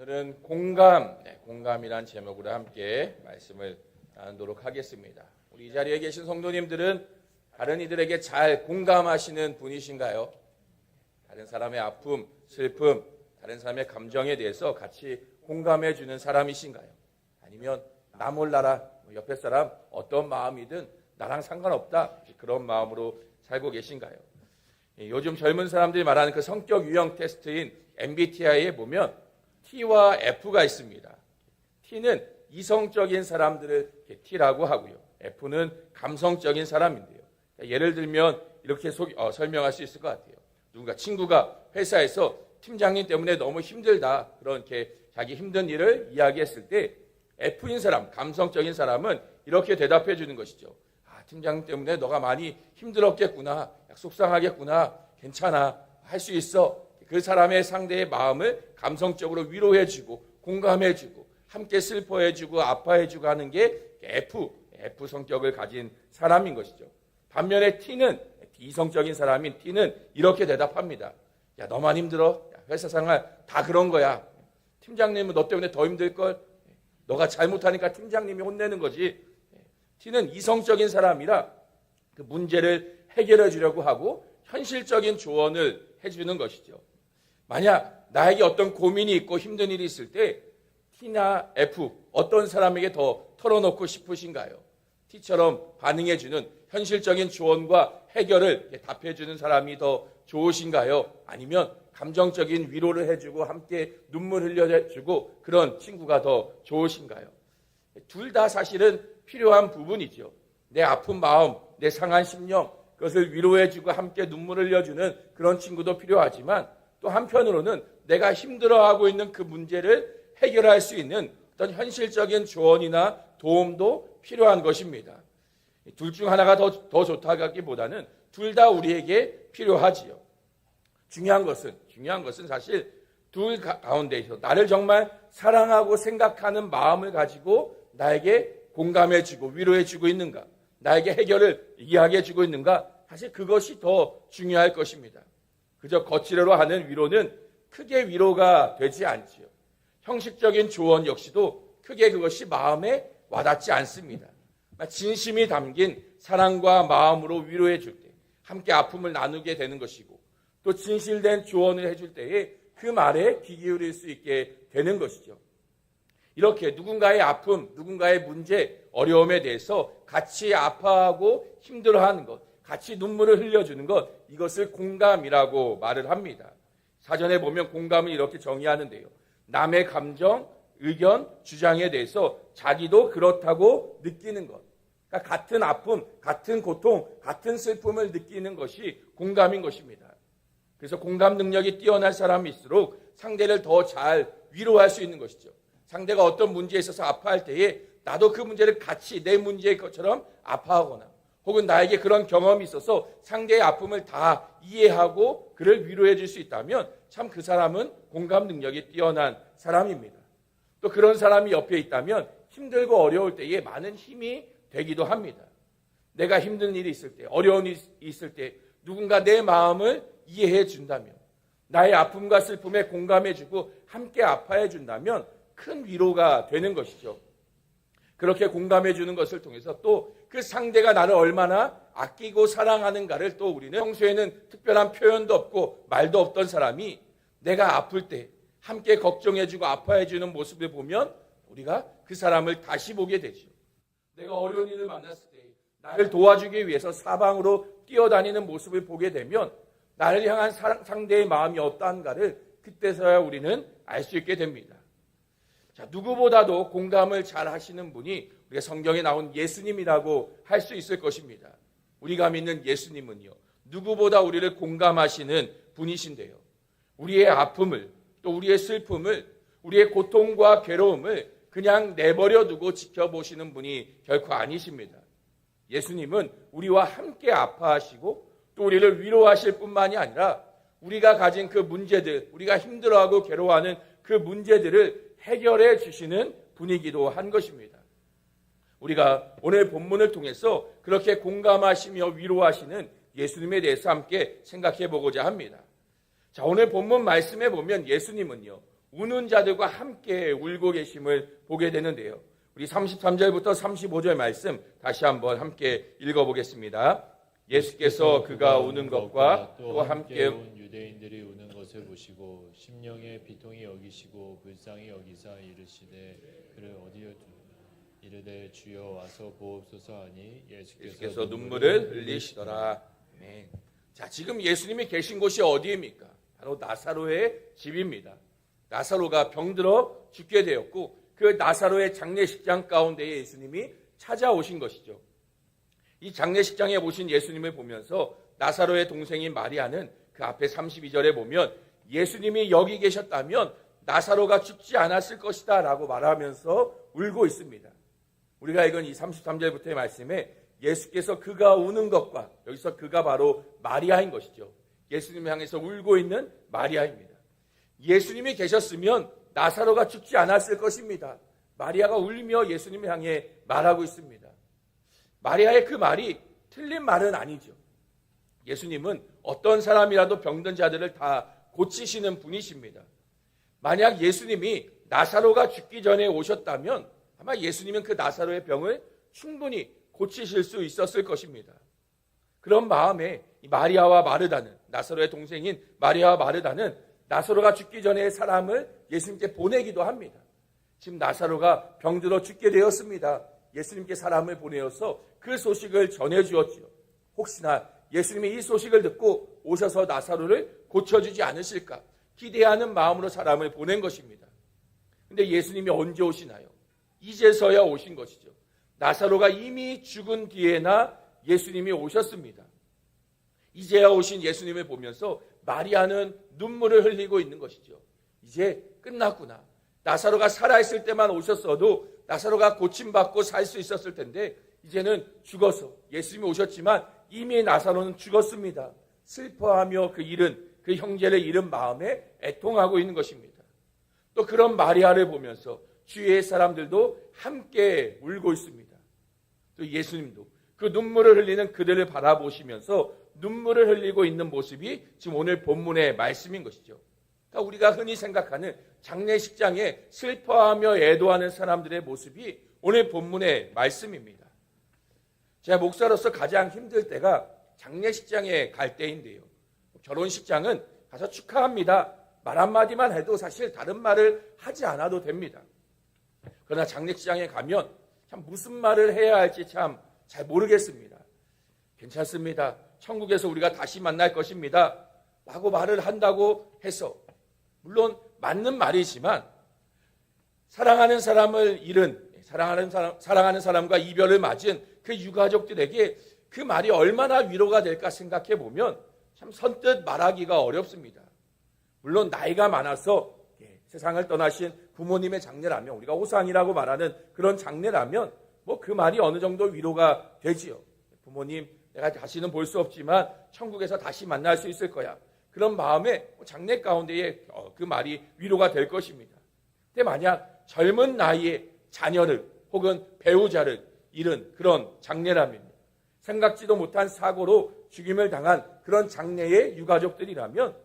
오늘은 공감이란 제목으로 함께 말씀을 나누도록 하겠습니다. 우리 이 자리에 계신 성도님들은 다른 이들에게 잘 공감하시는 분이신가요? 다른 사람의 아픔, 슬픔, 다른 사람의 감정에 대해서 같이 공감해 주는 사람이신가요? 아니면 나 몰라라, 옆에 사람 어떤 마음이든 나랑 상관없다, 그런 마음으로 살고 계신가요? 요즘 젊은 사람들이 말하는 그 성격 유형 테스트인 MBTI에 보면 T와 F가 있습니다. T는 이성적인 사람들을 T라고 하고요. F는 감성적인 사람인데요. 예를 들면 이렇게 설명할 수 있을 것 같아요. 누군가 친구가 회사에서 팀장님 때문에 너무 힘들다, 그렇게 자기 힘든 일을 이야기했을 때 F인 사람, 감성적인 사람은 이렇게 대답해 주는 것이죠. 팀장님 때문에 너가 많이 힘들었겠구나, 속상하겠구나, 괜찮아, 할 수 있어. 그 사람의 상대의 마음을 감성적으로 위로해주고 공감해주고 함께 슬퍼해주고 아파해주고 하는 게 F 성격을 가진 사람인 것이죠. 반면에 T는 이성적인 사람인 T는 이렇게 대답합니다. 야, 너만 힘들어? 야, 회사 생활 다 그런 거야. 팀장님은 너 때문에 더 힘들걸? 너가 잘못하니까 팀장님이 혼내는 거지. T는 이성적인 사람이라 그 문제를 해결해 주려고 하고 현실적인 조언을 해주는 것이죠. 만약 나에게 어떤 고민이 있고 힘든 일이 있을 때 T나 F 어떤 사람에게 더 털어놓고 싶으신가요? T처럼 반응해주는 현실적인 조언과 해결을 답해주는 사람이 더 좋으신가요? 아니면 감정적인 위로를 해주고 함께 눈물 흘려주고 그런 친구가 더 좋으신가요? 둘 다 사실은 필요한 부분이죠. 내 아픈 마음, 내 상한 심령, 그것을 위로해주고 함께 눈물 흘려주는 그런 친구도 필요하지만 또 한편으로는 내가 힘들어하고 있는 그 문제를 해결할 수 있는 어떤 현실적인 조언이나 도움도 필요한 것입니다. 둘 중 하나가 더 좋다고 하기보다는 둘 다 우리에게 필요하지요. 중요한 것은 사실 둘 가운데에서 나를 정말 사랑하고 생각하는 마음을 가지고 나에게 공감해주고 위로해주고 있는가, 나에게 해결을 이야기해주고 있는가, 사실 그것이 더 중요할 것입니다. 그저 거칠어로 하는 위로는 크게 위로가 되지 않지요. 형식적인 조언 역시도 크게 그것이 마음에 와닿지 않습니다. 진심이 담긴 사랑과 마음으로 위로해 줄 때 함께 아픔을 나누게 되는 것이고 또 진실된 조언을 해줄 때에 그 말에 귀 기울일 수 있게 되는 것이죠. 이렇게 누군가의 아픔, 누군가의 문제, 어려움에 대해서 같이 아파하고 힘들어하는 것, 같이 눈물을 흘려주는 것, 이것을 공감이라고 말을 합니다. 사전에 보면 공감을 이렇게 정의하는데요. 남의 감정, 의견, 주장에 대해서 자기도 그렇다고 느끼는 것. 그러니까 같은 아픔, 같은 고통, 같은 슬픔을 느끼는 것이 공감인 것입니다. 그래서 공감 능력이 뛰어난 사람일수록 상대를 더 잘 위로할 수 있는 것이죠. 상대가 어떤 문제에 있어서 아파할 때에 나도 그 문제를 같이 내 문제의 것처럼 아파하거나 혹은 나에게 그런 경험이 있어서 상대의 아픔을 다 이해하고 그를 위로해 줄 수 있다면 참 그 사람은 공감 능력이 뛰어난 사람입니다. 또 그런 사람이 옆에 있다면 힘들고 어려울 때에 많은 힘이 되기도 합니다. 내가 힘든 일이 있을 때, 어려운 일이 있을 때 누군가 내 마음을 이해해 준다면, 나의 아픔과 슬픔에 공감해 주고 함께 아파해 준다면 큰 위로가 되는 것이죠. 그렇게 공감해 주는 것을 통해서 또 그 상대가 나를 얼마나 아끼고 사랑하는가를 또 우리는 평소에는 특별한 표현도 없고 말도 없던 사람이 내가 아플 때 함께 걱정해 주고 아파해 주는 모습을 보면 우리가 그 사람을 다시 보게 되죠. 내가 어려운 일을 만났을 때 나를 도와주기 위해서 사방으로 뛰어다니는 모습을 보게 되면 나를 향한 상대의 마음이 어떠한가를 그때서야 우리는 알 수 있게 됩니다. 자, 누구보다도 공감을 잘 하시는 분이 우리가 성경에 나온 예수님이라고 할 수 있을 것입니다. 우리가 믿는 예수님은요, 누구보다 우리를 공감하시는 분이신데요. 우리의 아픔을, 또 우리의 슬픔을, 우리의 고통과 괴로움을 그냥 내버려 두고 지켜보시는 분이 결코 아니십니다. 예수님은 우리와 함께 아파하시고 또 우리를 위로하실 뿐만이 아니라 우리가 가진 그 문제들, 우리가 힘들어하고 괴로워하는 그 문제들을 해결해 주시는 분이기도 한 것입니다. 우리가 오늘 본문을 통해서 그렇게 공감하시며 위로하시는 예수님에 대해서 함께 생각해 보고자 합니다. 자, 오늘 본문 말씀에 보면 예수님은요, 우는 자들과 함께 울고 계심을 보게 되는데요. 우리 33절부터 35절 말씀 다시 한번 함께 읽어보겠습니다. 예수께서 그가 우는 것과 또 함께 온 유대인들이 우는 것을 보시고 심령에 비통히 여기시고 불쌍히 여기사 이르시되 그를 어디에 두나 이르되 주여 와서 보옵소서 하니 예수께서 눈물을 흘리시더라. 아멘. 자, 지금 예수님이 계신 곳이 어디입니까? 바로 나사로의 집입니다. 나사로가 병들어 죽게 되었고 그 나사로의 장례식장 가운데 예수님이 찾아오신 것이죠. 이 장례식장에 오신 예수님을 보면서 나사로의 동생인 마리아는 그 앞에 32절에 보면 예수님이 여기 계셨다면 나사로가 죽지 않았을 것이다 라고 말하면서 울고 있습니다. 우리가 읽은 이 33절부터의 말씀에 예수께서 그가 우는 것과 여기서 그가 바로 마리아인 것이죠. 예수님을 향해서 울고 있는 마리아입니다. 예수님이 계셨으면 나사로가 죽지 않았을 것입니다. 마리아가 울며 예수님을 향해 말하고 있습니다. 마리아의 그 말이 틀린 말은 아니죠. 예수님은 어떤 사람이라도 병든 자들을 다 고치시는 분이십니다. 만약 예수님이 나사로가 죽기 전에 오셨다면 아마 예수님은 그 나사로의 병을 충분히 고치실 수 있었을 것입니다. 그런 마음에 마리아와 마르다는 나사로의 동생인 마리아와 마르다는 나사로가 죽기 전에 사람을 예수님께 보내기도 합니다. 지금 나사로가 병들어 죽게 되었습니다. 예수님께 사람을 보내어서 그 소식을 전해주었지요. 혹시나 예수님이 이 소식을 듣고 오셔서 나사로를 고쳐주지 않으실까 기대하는 마음으로 사람을 보낸 것입니다. 그런데 예수님이 언제 오시나요? 이제서야 오신 것이죠. 나사로가 이미 죽은 뒤에나 예수님이 오셨습니다. 이제야 오신 예수님을 보면서 마리아는 눈물을 흘리고 있는 것이죠. 이제 끝났구나. 나사로가 살아있을 때만 오셨어도 나사로가 고침받고 살 수 있었을 텐데 이제는 죽어서 예수님이 오셨지만 이미 나사로는 죽었습니다. 슬퍼하며 그 형제를 잃은 마음에 애통하고 있는 것입니다. 또 그런 마리아를 보면서 주위의 사람들도 함께 울고 있습니다. 또 예수님도 그 눈물을 흘리는 그들을 바라보시면서 눈물을 흘리고 있는 모습이 지금 오늘 본문의 말씀인 것이죠. 그러니까 우리가 흔히 생각하는 장례식장에 슬퍼하며 애도하는 사람들의 모습이 오늘 본문의 말씀입니다. 제가 목사로서 가장 힘들 때가 장례식장에 갈 때인데요. 결혼식장은 가서 축하합니다. 말 한마디만 해도 사실 다른 말을 하지 않아도 됩니다. 그러나 장례식장에 가면 참 무슨 말을 해야 할지 참 잘 모르겠습니다. 괜찮습니다. 천국에서 우리가 다시 만날 것입니다. 라고 말을 한다고 해서 물론 맞는 말이지만 사랑하는 사람을 잃은 사랑하는 사람과 이별을 맞은 그 유가족들에게 그 말이 얼마나 위로가 될까 생각해 보면 참 선뜻 말하기가 어렵습니다. 물론 나이가 많아서 세상을 떠나신 부모님의 장례라면 우리가 호상이라고 말하는 그런 장례라면 뭐 그 말이 어느 정도 위로가 되지요. 부모님 내가 다시는 볼 수 없지만 천국에서 다시 만날 수 있을 거야. 그런 마음에 장례 가운데에 그 말이 위로가 될 것입니다. 근데 만약 젊은 나이에 자녀를 혹은 배우자를 잃은 그런 장례라면 생각지도 못한 사고로 죽임을 당한 그런 장례의 유가족들이라면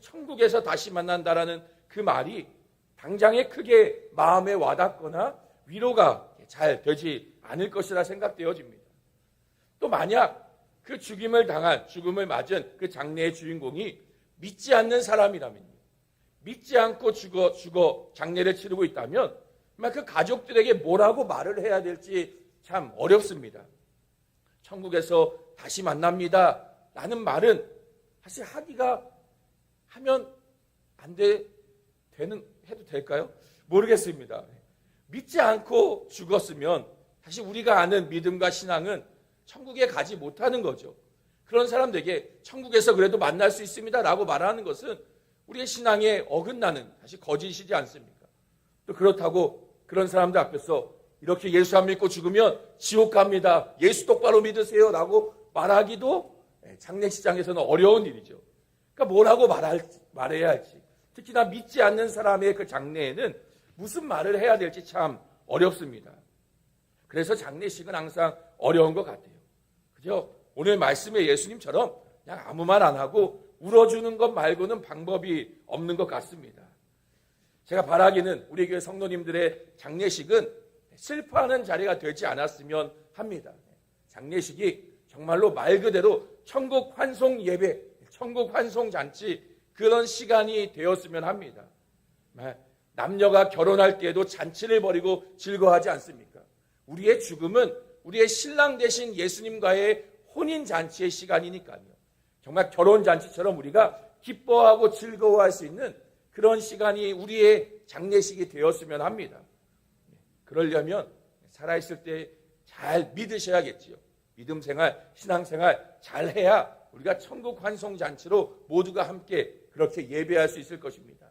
천국에서 다시 만난다라는 그 말이 당장에 크게 마음에 와닿거나 위로가 잘 되지 않을 것이라 생각되어집니다. 또 만약 그 죽임을 맞은 그 장례의 주인공이 믿지 않는 사람이라면요. 믿지 않고 죽어 장례를 치르고 있다면 그 가족들에게 뭐라고 말을 해야 될지 참 어렵습니다. 천국에서 다시 만납니다. 라는 말은 사실 하면 해도 될까요? 모르겠습니다. 믿지 않고 죽었으면 사실 우리가 아는 믿음과 신앙은 천국에 가지 못하는 거죠. 그런 사람들에게 천국에서 그래도 만날 수 있습니다 라고 말하는 것은 우리의 신앙에 어긋나는 사실 거짓이지 않습니까? 또 그렇다고 그런 사람들 앞에서 이렇게 예수 안 믿고 죽으면 지옥 갑니다. 예수 똑바로 믿으세요 라고 말하기도 장례식장에서는 어려운 일이죠. 그러니까 뭐라고 말해야 할지, 특히나 믿지 않는 사람의 그 장례에는 무슨 말을 해야 될지 참 어렵습니다. 그래서 장례식은 항상 어려운 것 같아요. 그죠? 오늘 말씀의 예수님처럼 그냥 아무 말 안 하고 울어주는 것 말고는 방법이 없는 것 같습니다. 제가 바라기는 우리 교회 성도님들의 장례식은 슬퍼하는 자리가 되지 않았으면 합니다. 장례식이 정말로 말 그대로 천국 환송 예배, 천국 환송 잔치 그런 시간이 되었으면 합니다. 남녀가 결혼할 때에도 잔치를 벌이고 즐거워하지 않습니까? 우리의 죽음은 우리의 신랑 되신 예수님과의 혼인 잔치의 시간이니까요. 정말 결혼 잔치처럼 우리가 기뻐하고 즐거워할 수 있는 그런 시간이 우리의 장례식이 되었으면 합니다. 그러려면 살아있을 때 잘 믿으셔야겠지요. 믿음 생활, 신앙 생활 잘 해야 우리가 천국 환송 잔치로 모두가 함께 그렇게 예배할 수 있을 것입니다.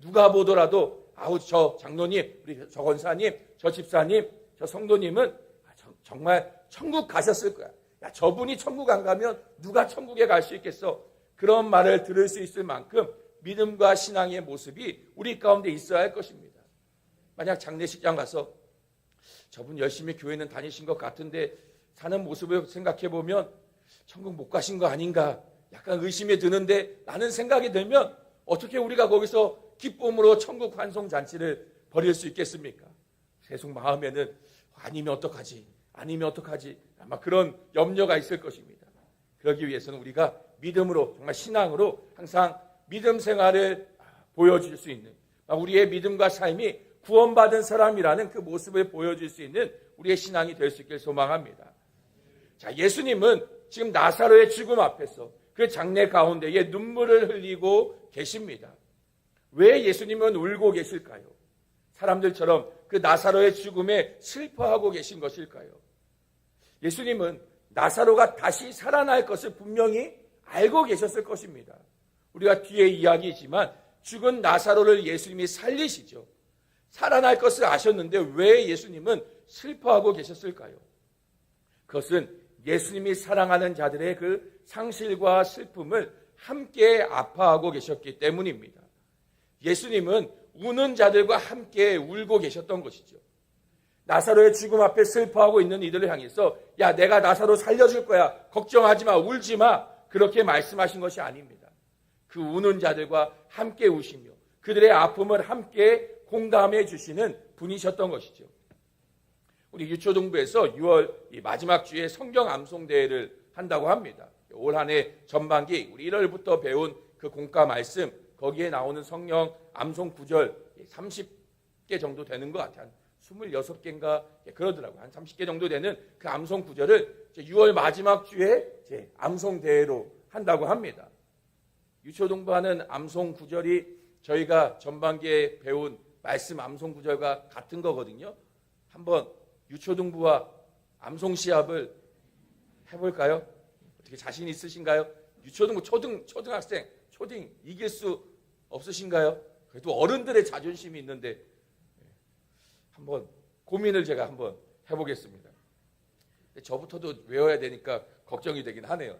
누가 보더라도 아우 저 장로님, 우리 저 권사님, 저 집사님, 저 성도님은 정말 천국 가셨을 거야. 야, 저분이 천국 안 가면 누가 천국에 갈 수 있겠어? 그런 말을 들을 수 있을 만큼 믿음과 신앙의 모습이 우리 가운데 있어야 할 것입니다. 만약 장례식장 가서 저분 열심히 교회는 다니신 것 같은데 사는 모습을 생각해 보면 천국 못 가신 거 아닌가 약간 의심이 드는데 라는 생각이 들면 어떻게 우리가 거기서 기쁨으로 천국 환송 잔치를 벌일 수 있겠습니까? 계속 마음에는 아니면 어떡하지? 아니면 어떡하지? 아마 그런 염려가 있을 것입니다. 그러기 위해서는 우리가 믿음으로 정말 신앙으로 항상 믿음 생활을 보여줄 수 있는 우리의 믿음과 삶이 구원받은 사람이라는 그 모습을 보여줄 수 있는 우리의 신앙이 될 수 있길 소망합니다. 자, 예수님은 지금 나사로의 죽음 앞에서 그 장례 가운데에 눈물을 흘리고 계십니다. 왜 예수님은 울고 계실까요? 사람들처럼 그 나사로의 죽음에 슬퍼하고 계신 것일까요? 예수님은 나사로가 다시 살아날 것을 분명히 알고 계셨을 것입니다. 우리가 뒤에 이야기지만 죽은 나사로를 예수님이 살리시죠. 살아날 것을 아셨는데 왜 예수님은 슬퍼하고 계셨을까요? 그것은 예수님이 사랑하는 자들의 그 상실과 슬픔을 함께 아파하고 계셨기 때문입니다. 예수님은 우는 자들과 함께 울고 계셨던 것이죠. 나사로의 죽음 앞에 슬퍼하고 있는 이들을 향해서 야, 내가 나사로 살려줄 거야. 걱정하지 마. 울지 마. 그렇게 말씀하신 것이 아닙니다. 그 우는 자들과 함께 우시며 그들의 아픔을 함께 공감해 주시는 분이셨던 것이죠. 우리 유초동부에서 6월 마지막 주에 성경 암송대회를 한다고 합니다. 올 한 해 전반기 우리 1월부터 배운 그 공과 말씀 거기에 나오는 성경 암송 구절 30개 정도 되는 것 같아요. 26개인가 그러더라고요. 한 30개 정도 되는 그 암송 구절을 6월 마지막 주에 암송대회로 한다고 합니다. 유초동부하는 암송 구절이 저희가 전반기에 배운 말씀 암송 구절과 같은 거거든요. 한번 유초등부와 암송 시합을 해볼까요? 어떻게 자신 있으신가요? 유초등부 초등학생 초딩 이길 수 없으신가요? 그래도 어른들의 자존심이 있는데 한번 고민을 제가 한번 해보겠습니다. 저부터도 외워야 되니까 걱정이 되긴 하네요.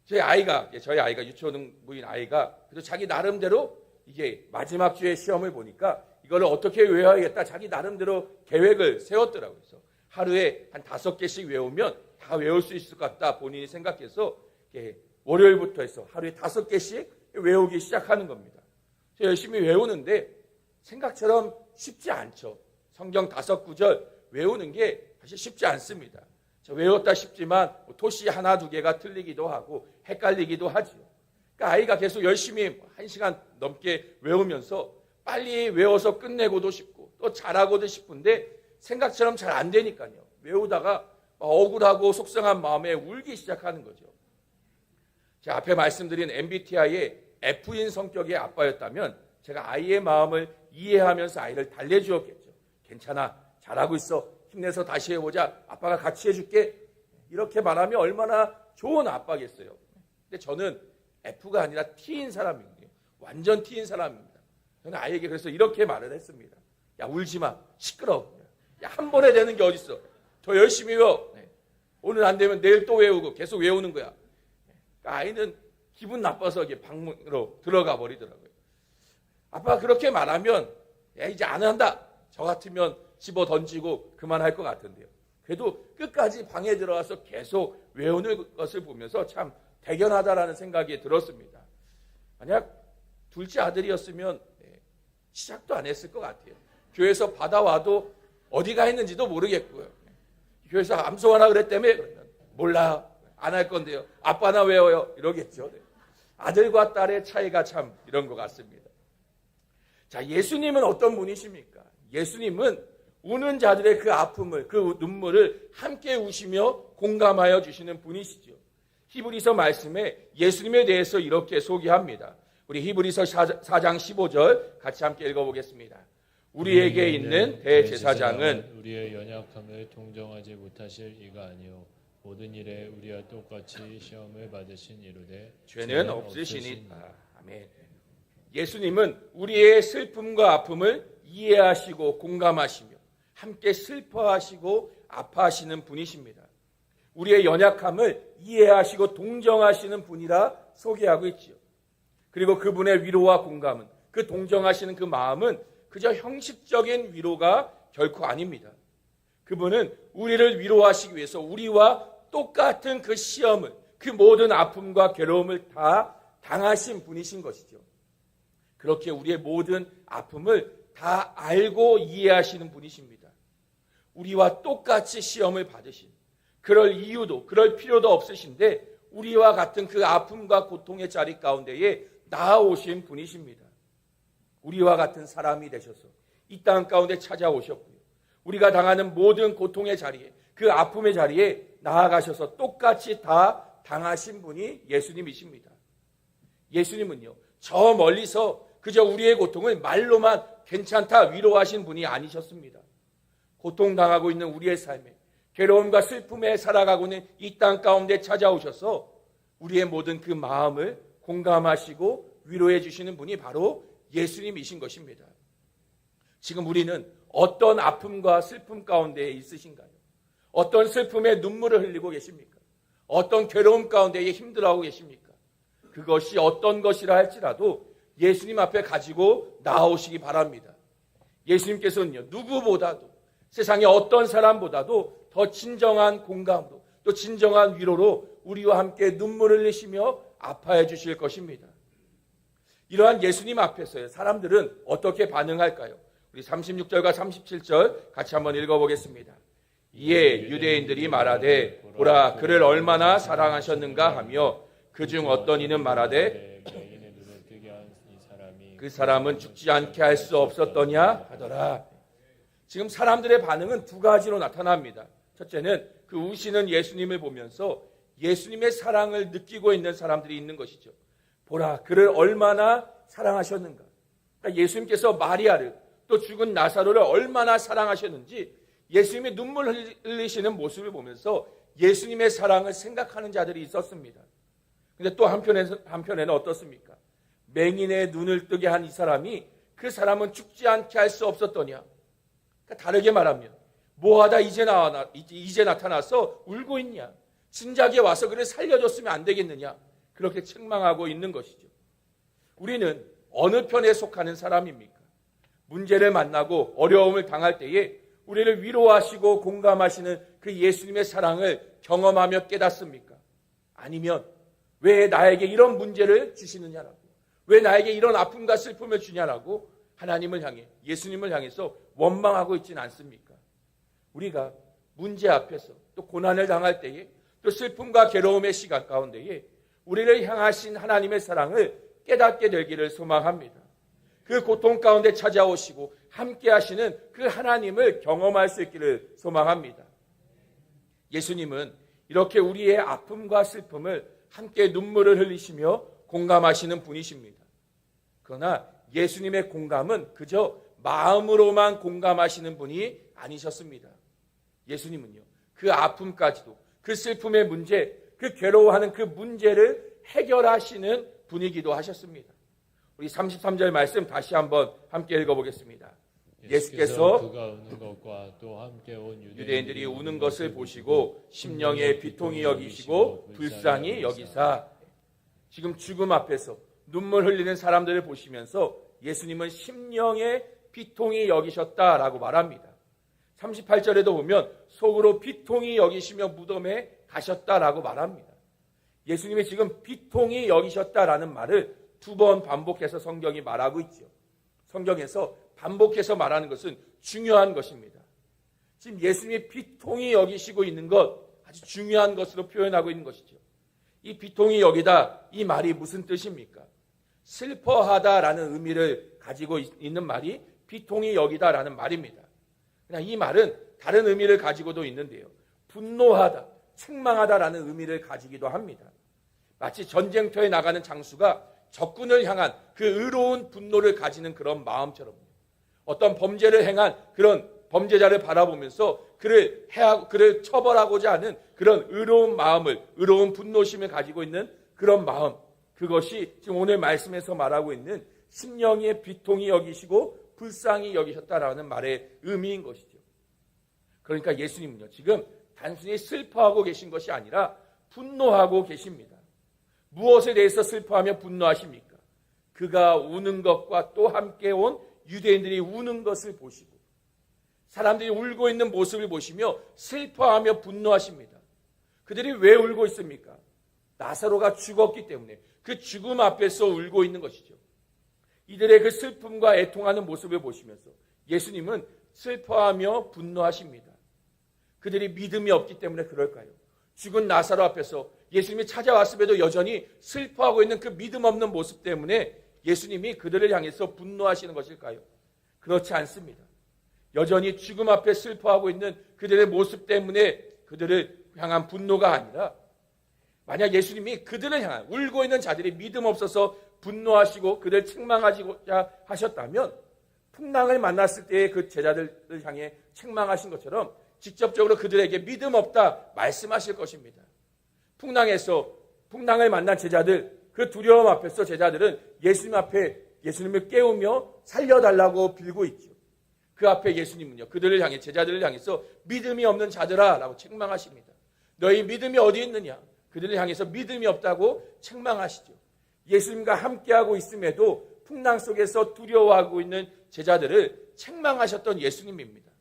저희 아이가 유초등부인 아이가 그래도 자기 나름대로 이게 마지막 주에 시험을 보니까 이걸 어떻게 외워야겠다 자기 나름대로 계획을 세웠더라고요. 그래서 하루에 한 5개씩 외우면 다 외울 수 있을 것 같다 본인이 생각해서 월요일부터 해서 하루에 5개씩 외우기 시작하는 겁니다. 열심히 외우는데 생각처럼 쉽지 않죠. 성경 5구절 외우는 게 사실 쉽지 않습니다. 외웠다 싶지만 토시 1, 2개가 틀리기도 하고 헷갈리기도 하죠. 그러니까 아이가 계속 열심히 1시간 넘게 외우면서 빨리 외워서 끝내고도 싶고 또 잘하고도 싶은데 생각처럼 잘 안 되니까요. 외우다가 억울하고 속상한 마음에 울기 시작하는 거죠. 제가 앞에 말씀드린 MBTI의 F인 성격의 아빠였다면 제가 아이의 마음을 이해하면서 아이를 달래주었겠죠. 괜찮아, 잘하고 있어, 힘내서 다시 해보자, 아빠가 같이 해줄게, 이렇게 말하면 얼마나 좋은 아빠겠어요. 근데 저는 F가 아니라 T인 사람이거든요. 완전 T인 사람입니다. 저는 아이에게 그래서 이렇게 말을 했습니다. 야, 울지 마, 시끄러워. 야, 한 번에 되는 게 어딨어. 더 열심히 외워. 오늘 안 되면 내일 또 외우고 계속 외우는 거야. 그러니까 아이는 기분 나빠서 이게 방문으로 들어가 버리더라고요. 아빠가 그렇게 말하면 야, 이제 안 한다. 저 같으면 집어 던지고 그만할 것 같은데요. 그래도 끝까지 방에 들어가서 계속 외우는 것을 보면서 참 대견하다라는 생각이 들었습니다. 만약 둘째 아들이었으면 시작도 안 했을 것 같아요. 교회에서 받아와도 어디가 했는지도 모르겠고요. 교회에서 암송하라 그랬다며? 그러면 몰라. 안 할 건데요. 아빠나 외워요. 이러겠죠. 아들과 딸의 차이가 참 이런 것 같습니다. 자, 예수님은 어떤 분이십니까? 예수님은 우는 자들의 그 아픔을, 그 눈물을 함께 우시며 공감하여 주시는 분이시죠. 히브리서 말씀에 예수님에 대해서 이렇게 소개합니다. 우리 히브리서 4장 15절 같이 함께 읽어보겠습니다. 우리에게 있는 대제사장은 우리의 연약함을 통정하지 못하실 이가 아니요 모든 일에 우리와 똑같이 시험을 받으신 이로되 죄는 없으시니라. 아멘. 예수님은 우리의 슬픔과 아픔을 이해하시고 공감하시며 함께 슬퍼하시고 아파하시는 분이십니다. 우리의 연약함을 이해하시고 동정하시는 분이라 소개하고 있지요. 그리고 그분의 위로와 공감은, 그 동정하시는 그 마음은 그저 형식적인 위로가 결코 아닙니다. 그분은 우리를 위로하시기 위해서 우리와 똑같은 그 시험을, 그 모든 아픔과 괴로움을 다 당하신 분이신 것이죠. 그렇게 우리의 모든 아픔을 다 알고 이해하시는 분이십니다. 우리와 똑같이 시험을 받으신, 그럴 이유도 그럴 필요도 없으신데 우리와 같은 그 아픔과 고통의 자리 가운데에 나아오신 분이십니다. 우리와 같은 사람이 되셔서 이 땅 가운데 찾아오셨고요. 우리가 당하는 모든 고통의 자리에, 그 아픔의 자리에 나아가셔서 똑같이 다 당하신 분이 예수님이십니다. 예수님은요, 저 멀리서 그저 우리의 고통을 말로만 괜찮다 위로하신 분이 아니셨습니다. 고통당하고 있는 우리의 삶에, 괴로움과 슬픔에 살아가고 있는 이 땅 가운데 찾아오셔서 우리의 모든 그 마음을 공감하시고 위로해 주시는 분이 바로 예수님이신 것입니다. 지금 우리는 어떤 아픔과 슬픔 가운데 있으신가요? 어떤 슬픔에 눈물을 흘리고 계십니까? 어떤 괴로움 가운데 힘들어하고 계십니까? 그것이 어떤 것이라 할지라도 예수님 앞에 가지고 나오시기 바랍니다. 예수님께서는요, 누구보다도 세상의 어떤 사람보다도 더 진정한 공감으로, 또 진정한 위로로 우리와 함께 눈물을 흘리시며 아파해 주실 것입니다. 이러한 예수님 앞에서요, 사람들은 어떻게 반응할까요? 우리 36절과 37절 같이 한번 읽어보겠습니다. 이에 유대인들이 말하되 보라 그를 얼마나 사랑하셨는가 하며 그중 어떤 이는 말하되 그 사람은 죽지 않게 할 수 없었더냐 하더라. 지금 사람들의 반응은 두 가지로 나타납니다. 첫째는 그 우시는 예수님을 보면서 예수님의 사랑을 느끼고 있는 사람들이 있는 것이죠. 보라 그를 얼마나 사랑하셨는가. 그러니까 예수님께서 마리아를, 또 죽은 나사로를 얼마나 사랑하셨는지 예수님의 눈물 흘리시는 모습을 보면서 예수님의 사랑을 생각하는 자들이 있었습니다. 그런데 또 한편에는 어떻습니까? 맹인의 눈을 뜨게 한 이 사람이 그 사람은 죽지 않게 할 수 없었더냐. 그러니까 다르게 말하면 뭐하다 이제 나타나서 울고 있냐. 진작에 와서 그를 살려줬으면 안 되겠느냐. 그렇게 책망하고 있는 것이죠. 우리는 어느 편에 속하는 사람입니까? 문제를 만나고 어려움을 당할 때에 우리를 위로하시고 공감하시는 그 예수님의 사랑을 경험하며 깨닫습니까? 아니면 왜 나에게 이런 문제를 주시느냐라고, 왜 나에게 이런 아픔과 슬픔을 주냐라고 하나님을 향해, 예수님을 향해서 원망하고 있지는 않습니까? 우리가 문제 앞에서 또 고난을 당할 때에, 또 슬픔과 괴로움의 시간 가운데에 우리를 향하신 하나님의 사랑을 깨닫게 되기를 소망합니다. 그 고통 가운데 찾아오시고 함께 하시는 그 하나님을 경험할 수 있기를 소망합니다. 예수님은 이렇게 우리의 아픔과 슬픔을 함께 눈물을 흘리시며 공감하시는 분이십니다. 그러나 예수님의 공감은 그저 마음으로만 공감하시는 분이 아니셨습니다. 예수님은요, 그 아픔까지도, 그 슬픔의 문제, 그 괴로워하는 그 문제를 해결하시는 분이기도 하셨습니다. 우리 33절 말씀 다시 한번 함께 읽어보겠습니다. 예수께서 그가 우는 것과 또 함께 온 유대인들이 우는 것을 보시고 심령에 비통히 여기시고 불쌍히 여기사. 지금 죽음 앞에서 눈물 흘리는 사람들을 보시면서 예수님은 심령에 비통히 여기셨다라고 말합니다. 38절에도 보면 속으로 비통히 여기시며 무덤에 가셨다라고 말합니다. 예수님이 지금 비통히 여기셨다라는 말을 두 번 반복해서 성경이 말하고 있죠. 성경에서 반복해서 말하는 것은 중요한 것입니다. 지금 예수님이 비통히 여기시고 있는 것, 아주 중요한 것으로 표현하고 있는 것이죠. 이 비통히 여기다, 이 말이 무슨 뜻입니까? 슬퍼하다라는 의미를 가지고 있는 말이 비통히 여기다라는 말입니다. 그냥 이 말은 다른 의미를 가지고도 있는데요. 분노하다, 책망하다라는 의미를 가지기도 합니다. 마치 전쟁터에 나가는 장수가 적군을 향한 그 의로운 분노를 가지는 그런 마음처럼요. 어떤 범죄를 행한 그런 범죄자를 바라보면서 그를 처벌하고자 하는 그런 의로운 마음을, 의로운 분노심을 가지고 있는 그런 마음, 그것이 지금 오늘 말씀에서 말하고 있는 심령의 비통히 여기시고 불쌍히 여기셨다라는 말의 의미인 것이죠. 그러니까 예수님은요, 지금 단순히 슬퍼하고 계신 것이 아니라 분노하고 계십니다. 무엇에 대해서 슬퍼하며 분노하십니까? 그가 우는 것과 또 함께 온 유대인들이 우는 것을 보시고 사람들이 울고 있는 모습을 보시며 슬퍼하며 분노하십니다. 그들이 왜 울고 있습니까? 나사로가 죽었기 때문에 그 죽음 앞에서 울고 있는 것이죠. 이들의 그 슬픔과 애통하는 모습을 보시면서 예수님은 슬퍼하며 분노하십니다. 그들이 믿음이 없기 때문에 그럴까요? 죽은 나사로 앞에서 예수님이 찾아왔음에도 여전히 슬퍼하고 있는 그 믿음 없는 모습 때문에 예수님이 그들을 향해서 분노하시는 것일까요? 그렇지 않습니다. 여전히 죽음 앞에 슬퍼하고 있는 그들의 모습 때문에 그들을 향한 분노가 아니라 만약 예수님이 그들을 향한 울고 있는 자들이 믿음 없어서 분노하시고 그들을 책망하시고자 하셨다면 풍랑을 만났을 때의 그 제자들을 향해 책망하신 것처럼 직접적으로 그들에게 믿음 없다 말씀하실 것입니다. 풍랑을 만난 제자들, 그 두려움 앞에서 제자들은 예수님 앞에 예수님을 깨우며 살려달라고 빌고 있죠. 그 앞에 예수님은요, 그들을 향해, 제자들을 향해서 믿음이 없는 자들아 라고 책망하십니다. 너희 믿음이 어디 있느냐? 그들을 향해서 믿음이 없다고 책망하시죠. 예수님과 함께하고 있음에도 풍랑 속에서 두려워하고 있는 제자들을 책망하셨던 예수님입니다.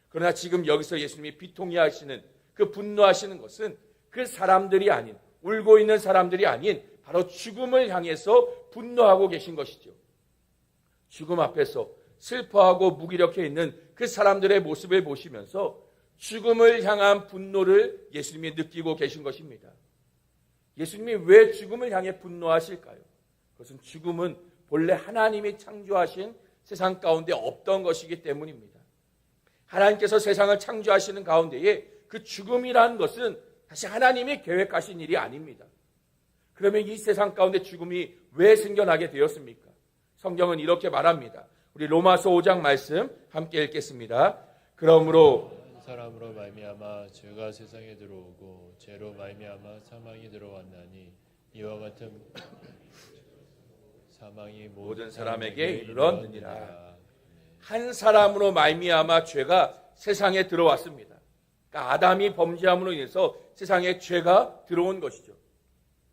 그러나 지금 여기서 예수님이 비통히 하시는 그 분노하시는 것은 그 사람들이 아닌, 울고 있는 사람들이 아닌 바로 죽음을 향해서 분노하고 계신 것이죠. 죽음 앞에서 슬퍼하고 무기력해 있는 그 사람들의 모습을 보시면서 죽음을 향한 분노를 예수님이 느끼고 계신 것입니다. 예수님이 왜 죽음을 향해 분노하실까요? 그것은 죽음은 본래 하나님이 창조하신 세상 가운데 없던 것이기 때문입니다. 하나님께서 세상을 창조하시는 가운데에 그 죽음이라는 것은 다시 하나님이 계획하신 일이 아닙니다. 그러면 이 세상 가운데 죽음이 왜 생겨나게 되었습니까? 성경은 이렇게 말합니다. 우리 로마서 5장 말씀 함께 읽겠습니다. 그러므로 사람으로 말미암아 죄가 세상에 들어오고 죄로 말미암아 사망이 들어왔나니 이와 같은 사망이 모든 사람에게 이르렀느니라. 한 사람으로 말미암아 죄가 세상에 들어왔습니다. 그러니까 아담이 범죄함으로 인해서 세상에 죄가 들어온 것이죠.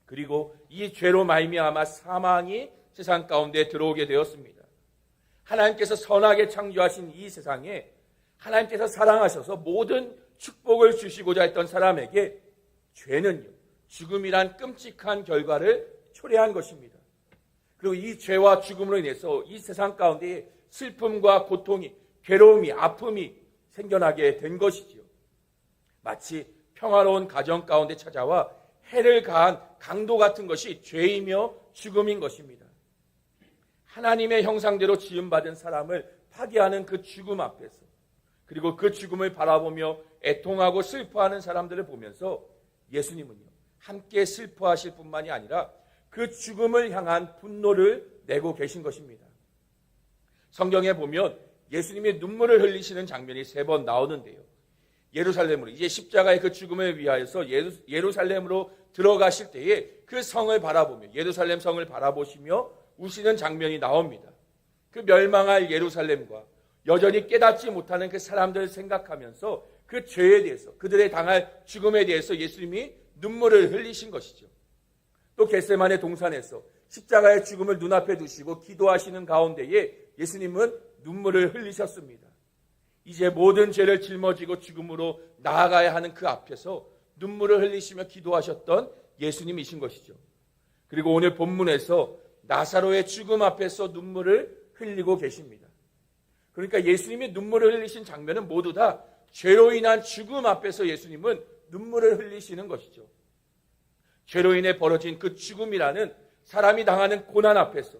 그리고 이 죄로 말미암아 사망이 세상 가운데 들어오게 되었습니다. 하나님께서 선하게 창조하신 이 세상에 하나님께서 사랑하셔서 모든 축복을 주시고자 했던 사람에게 죄는요, 죽음이란 끔찍한 결과를 초래한 것입니다. 그리고 이 죄와 죽음으로 인해서 이 세상 가운데 슬픔과 고통이, 괴로움이, 아픔이 생겨나게 된 것이지요. 마치 평화로운 가정 가운데 찾아와 해를 가한 강도 같은 것이 죄이며 죽음인 것입니다. 하나님의 형상대로 지음받은 사람을 파괴하는 그 죽음 앞에서, 그리고 그 죽음을 바라보며 애통하고 슬퍼하는 사람들을 보면서 예수님은요, 함께 슬퍼하실 뿐만이 아니라 그 죽음을 향한 분노를 내고 계신 것입니다. 성경에 보면 예수님이 눈물을 흘리시는 장면이 3번 나오는데요. 예루살렘으로, 이제 십자가의 그 죽음을 위하여서 예루살렘으로 들어가실 때에 그 성을 바라보며, 예루살렘 성을 바라보시며 우시는 장면이 나옵니다. 그 멸망할 예루살렘과 여전히 깨닫지 못하는 그 사람들을 생각하면서 그 죄에 대해서, 그들의 당할 죽음에 대해서 예수님이 눈물을 흘리신 것이죠. 또 겟세마네 동산에서 십자가의 죽음을 눈앞에 두시고 기도하시는 가운데에 예수님은 눈물을 흘리셨습니다. 이제 모든 죄를 짊어지고 죽음으로 나아가야 하는 그 앞에서 눈물을 흘리시며 기도하셨던 예수님이신 것이죠. 그리고 오늘 본문에서 나사로의 죽음 앞에서 눈물을 흘리고 계십니다. 그러니까 예수님이 눈물을 흘리신 장면은 모두 다 죄로 인한 죽음 앞에서 예수님은 눈물을 흘리시는 것이죠. 죄로 인해 벌어진 그 죽음이라는 사람이 당하는 고난 앞에서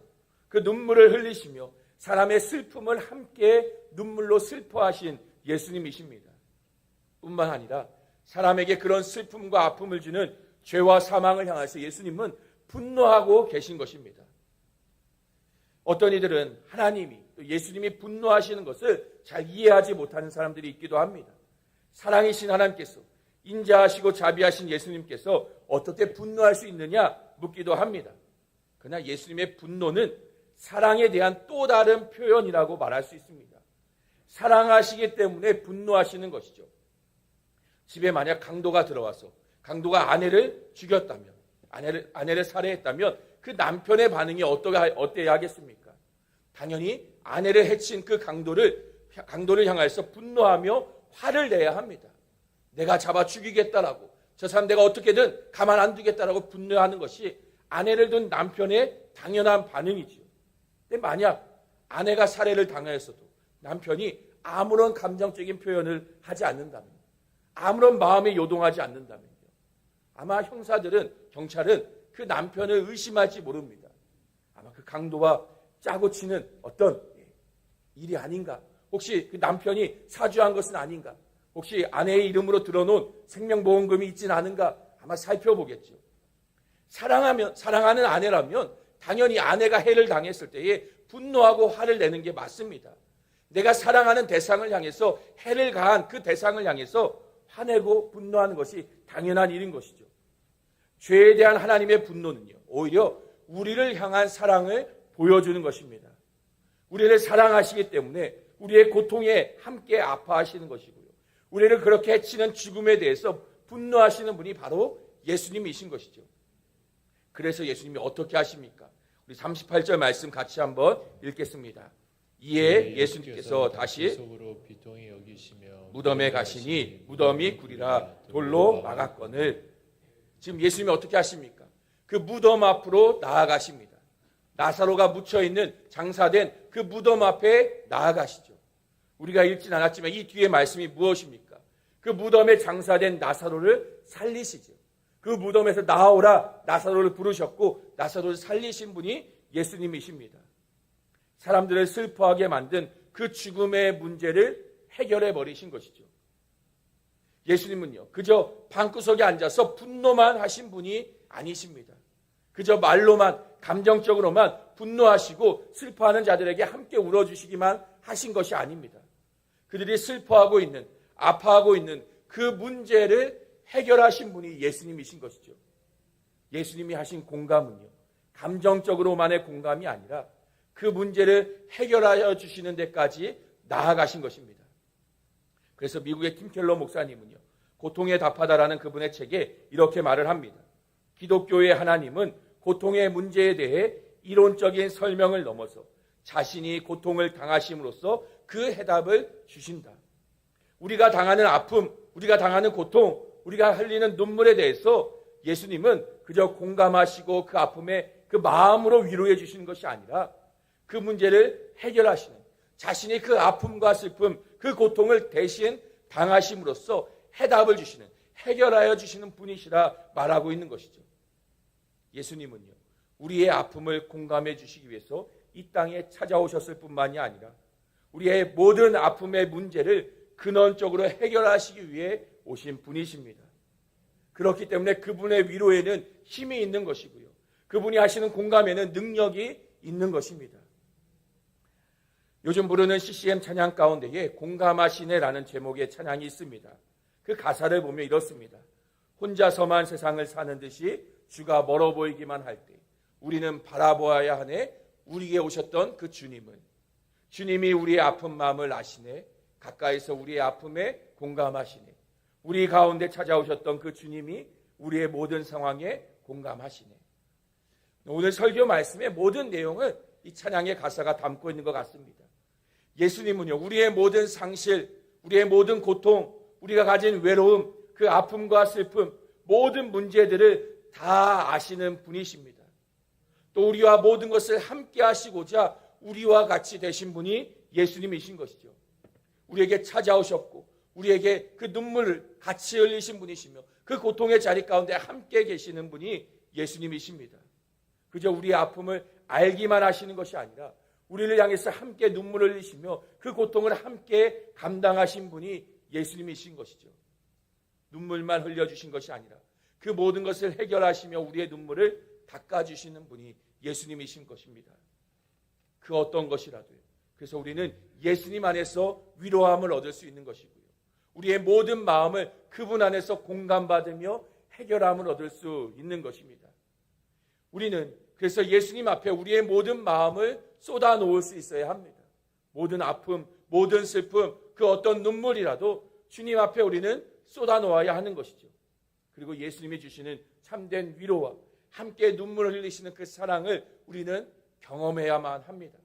그 눈물을 흘리시며 사람의 슬픔을 함께 눈물로 슬퍼하신 예수님이십니다. 뿐만 아니라 사람에게 그런 슬픔과 아픔을 주는 죄와 사망을 향해서 예수님은 분노하고 계신 것입니다. 어떤 이들은 하나님이 또 예수님이 분노하시는 것을 잘 이해하지 못하는 사람들이 있기도 합니다. 사랑이신 하나님께서, 인자하시고 자비하신 예수님께서 어떻게 분노할 수 있느냐 묻기도 합니다. 그러나 예수님의 분노는 사랑에 대한 또 다른 표현이라고 말할 수 있습니다. 사랑하시기 때문에 분노하시는 것이죠. 집에 만약 강도가 들어와서 강도가 아내를 죽였다면, 아내를 살해했다면 그 남편의 반응이 어때야 하겠습니까? 당연히 아내를 해친 그 강도를 향해서 분노하며 화를 내야 합니다. 내가 잡아 죽이겠다라고, 저 사람 내가 어떻게든 가만 안 두겠다라고 분노하는 것이 아내를 둔 남편의 당연한 반응이지요. 근데 만약 아내가 살해를 당하였어도 남편이 아무런 감정적인 표현을 하지 않는다면, 아무런 마음에 요동하지 않는다면요, 아마 경찰은 그 남편을 의심할지 모릅니다. 아마 그 강도와 짜고 치는 어떤 일이 아닌가, 혹시 그 남편이 사주한 것은 아닌가, 혹시 아내의 이름으로 들어놓은 생명보험금이 있지는 않은가, 아마 살펴보겠죠. 사랑하는 아내라면 당연히 아내가 해를 당했을 때에 분노하고 화를 내는 게 맞습니다. 내가 사랑하는 대상을 향해서 해를 가한 그 대상을 향해서 화내고 분노하는 것이 당연한 일인 것이죠. 죄에 대한 하나님의 분노는요, 오히려 우리를 향한 사랑을 보여주는 것입니다. 우리를 사랑하시기 때문에 우리의 고통에 함께 아파하시는 것이고요, 우리를 그렇게 해치는 죽음에 대해서 분노하시는 분이 바로 예수님이신 것이죠. 그래서 예수님이 어떻게 하십니까? 우리 38절 말씀 같이 한번 읽겠습니다. 이에 예수님께서 다시 무덤에 가시니 무덤이 구리라 돌로 막았거늘. 지금 예수님이 어떻게 하십니까? 그 무덤 앞으로 나아가십니다. 나사로가 묻혀있는 장사된 그 무덤 앞에 나아가시죠. 우리가 읽진 않았지만 이 뒤에 말씀이 무엇입니까? 그 무덤에 장사된 나사로를 살리시죠. 그 무덤에서 나오라 나사로를 부르셨고 나사로를 살리신 분이 예수님이십니다. 사람들을 슬퍼하게 만든 그 죽음의 문제를 해결해 버리신 것이죠. 예수님은요, 그저 방구석에 앉아서 분노만 하신 분이 아니십니다. 그저 말로만, 감정적으로만 분노하시고 슬퍼하는 자들에게 함께 울어주시기만 하신 것이 아닙니다. 그들이 슬퍼하고 있는, 아파하고 있는 그 문제를 해결하신 분이 예수님이신 것이죠. 예수님이 하신 공감은요, 감정적으로만의 공감이 아니라 그 문제를 해결하여 주시는 데까지 나아가신 것입니다. 그래서 미국의 팀 켈러 목사님은요, 고통에 답하다라는 그분의 책에 이렇게 말을 합니다. 기독교의 하나님은 고통의 문제에 대해 이론적인 설명을 넘어서 자신이 고통을 당하심으로써 그 해답을 주신다. 우리가 당하는 아픔, 우리가 당하는 고통, 우리가 흘리는 눈물에 대해서 예수님은 그저 공감하시고 그 아픔에 그 마음으로 위로해 주시는 것이 아니라 그 문제를 해결하시는, 자신이 그 아픔과 슬픔, 그 고통을 대신 당하심으로써 해답을 주시는, 해결하여 주시는 분이시라 말하고 있는 것이죠. 예수님은요, 우리의 아픔을 공감해 주시기 위해서 이 땅에 찾아오셨을 뿐만이 아니라 우리의 모든 아픔의 문제를 근원적으로 해결하시기 위해 오신 분이십니다. 그렇기 때문에 그분의 위로에는 힘이 있는 것이고요, 그분이 하시는 공감에는 능력이 있는 것입니다. 요즘 부르는 CCM 찬양 가운데에 공감하시네라는 제목의 찬양이 있습니다. 그 가사를 보면 이렇습니다. 혼자서만 세상을 사는 듯이 주가 멀어 보이기만 할 때 우리는 바라보아야 하네 우리에게 오셨던 그 주님을. 주님이 우리의 아픈 마음을 아시네, 가까이서 우리의 아픔에 공감하시네. 우리 가운데 찾아오셨던 그 주님이 우리의 모든 상황에 공감하시네. 오늘 설교 말씀의 모든 내용은 이 찬양의 가사가 담고 있는 것 같습니다. 예수님은요, 우리의 모든 상실, 우리의 모든 고통, 우리가 가진 외로움, 그 아픔과 슬픔, 모든 문제들을 다 아시는 분이십니다. 또 우리와 모든 것을 함께 하시고자 우리와 같이 되신 분이 예수님이신 것이죠. 우리에게 찾아오셨고 우리에게 그 눈물을 같이 흘리신 분이시며 그 고통의 자리 가운데 함께 계시는 분이 예수님이십니다. 그저 우리의 아픔을 알기만 하시는 것이 아니라 우리를 향해서 함께 눈물을 흘리시며 그 고통을 함께 감당하신 분이 예수님이신 것이죠. 눈물만 흘려주신 것이 아니라 그 모든 것을 해결하시며 우리의 눈물을 닦아주시는 분이 예수님이신 것입니다. 그 어떤 것이라도요. 그래서 우리는 예수님 안에서 위로함을 얻을 수 있는 것이고요. 우리의 모든 마음을 그분 안에서 공감받으며 해결함을 얻을 수 있는 것입니다. 우리는 그래서 예수님 앞에 우리의 모든 마음을 쏟아 놓을 수 있어야 합니다. 모든 아픔, 모든 슬픔, 그 어떤 눈물이라도 주님 앞에 우리는 쏟아 놓아야 하는 것이죠. 그리고 예수님이 주시는 참된 위로와 함께 눈물을 흘리시는 그 사랑을 우리는 경험해야만 합니다.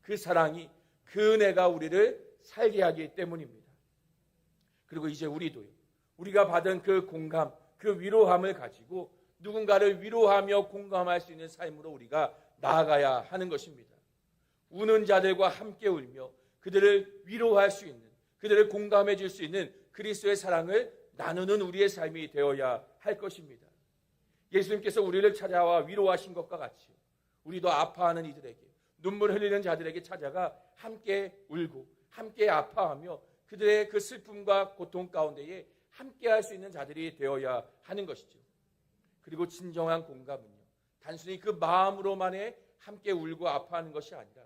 그 사랑이, 그 은혜가 우리를 살게 하기 때문입니다. 그리고 이제 우리도요. 우리가 받은 그 공감, 그 위로함을 가지고 누군가를 위로하며 공감할 수 있는 삶으로 우리가 나아가야 하는 것입니다. 우는 자들과 함께 울며 그들을 위로할 수 있는, 그들을 공감해 줄 수 있는 그리스도의 사랑을 나누는 우리의 삶이 되어야 할 것입니다. 예수님께서 우리를 찾아와 위로하신 것과 같이 우리도 아파하는 이들에게, 눈물 흘리는 자들에게 찾아가 함께 울고 함께 아파하며 그들의 그 슬픔과 고통 가운데에 함께 할 수 있는 자들이 되어야 하는 것이죠. 그리고 진정한 공감은요, 단순히 그 마음으로만의 함께 울고 아파하는 것이 아니라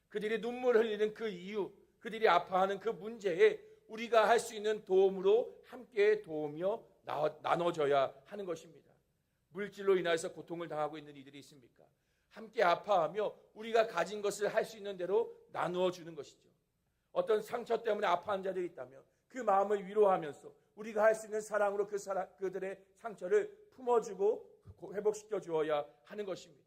그들이 눈물 흘리는 그 이유, 그들이 아파하는 그 문제에 우리가 할 수 있는 도움으로 함께 도우며 나눠줘야 하는 것입니다. 물질로 인해서 고통을 당하고 있는 이들이 있습니까? 함께 아파하며 우리가 가진 것을 할 수 있는 대로 나누어 주는 것이죠. 어떤 상처 때문에 아파하는 자들이 있다면 그 마음을 위로하면서 우리가 할 수 있는 사랑으로 그들의 상처를 품어주고 회복시켜 주어야 하는 것입니다.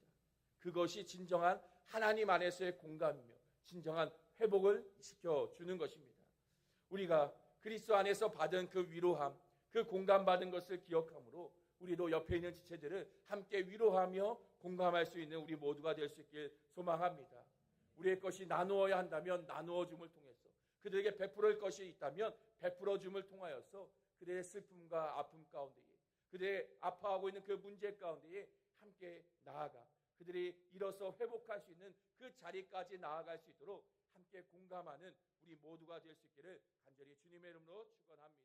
그것이 진정한 하나님 안에서의 공감이며 진정한 회복을 시켜주는 것입니다. 우리가 그리스도 안에서 받은 그 위로함, 그 공감받은 것을 기억함으로 우리도 옆에 있는 지체들을 함께 위로하며 공감할 수 있는 우리 모두가 될 수 있길 소망합니다. 우리의 것이 나누어야 한다면 나누어 줌을 통해서, 그들에게 베풀을 것이 있다면 베풀어 줌을 통하여서 그들의 슬픔과 아픔 가운데에, 그들의 아파하고 있는 그 문제 가운데에 함께 나아가 그들이 일어서 회복할 수 있는 그 자리까지 나아갈 수 있도록 함께 공감하는 우리 모두가 될 수 있기를 간절히 주님의 이름으로 축원합니다.